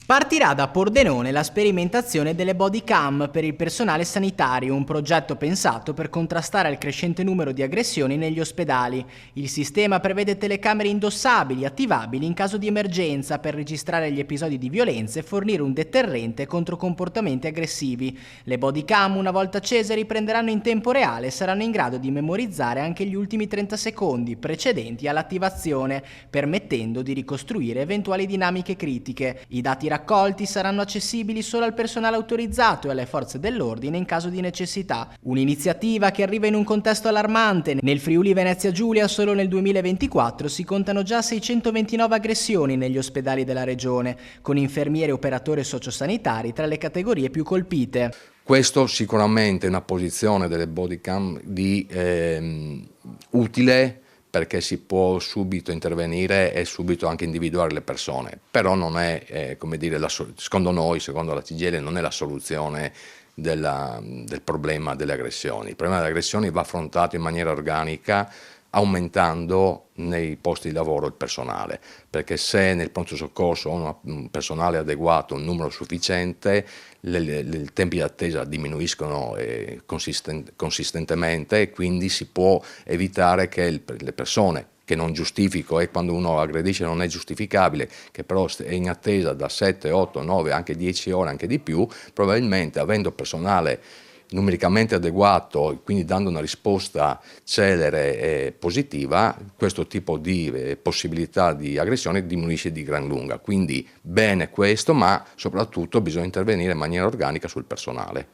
Partirà da Pordenone la sperimentazione delle body cam per il personale sanitario, un progetto pensato per contrastare il crescente numero di aggressioni negli ospedali. Il sistema prevede telecamere indossabili, attivabili in caso di emergenza per registrare gli episodi di violenza e fornire un deterrente contro comportamenti aggressivi. Le body cam, una volta accese, riprenderanno in tempo reale e saranno in grado di memorizzare anche gli ultimi 30 secondi precedenti all'attivazione, permettendo di ricostruire eventuali dinamiche critiche. I dati raccolti saranno accessibili solo al personale autorizzato e alle forze dell'ordine in caso di necessità. Un'iniziativa che arriva in un contesto allarmante. Nel Friuli Venezia Giulia solo nel 2024 si contano già 629 aggressioni negli ospedali della regione, con infermieri e operatori sociosanitari tra le categorie più colpite. Questo sicuramente è una posizione delle body cam utile, perché si può subito intervenire e subito anche individuare le persone, però non è, come dire, secondo noi, secondo la CGIL, non è la soluzione del problema delle aggressioni. Il problema delle aggressioni va affrontato in maniera organica, aumentando nei posti di lavoro il personale, perché se nel pronto soccorso ho un personale adeguato, un numero sufficiente, i tempi di attesa diminuiscono consistentemente e quindi si può evitare che le persone, che non giustifico, e quando uno aggredisce non è giustificabile, che però è in attesa da 7, 8, 9, anche 10 ore, anche di più, probabilmente avendo personale numericamente adeguato, quindi dando una risposta celere e positiva, questo tipo di possibilità di aggressione diminuisce di gran lunga. Quindi bene questo, ma soprattutto bisogna intervenire in maniera organica sul personale.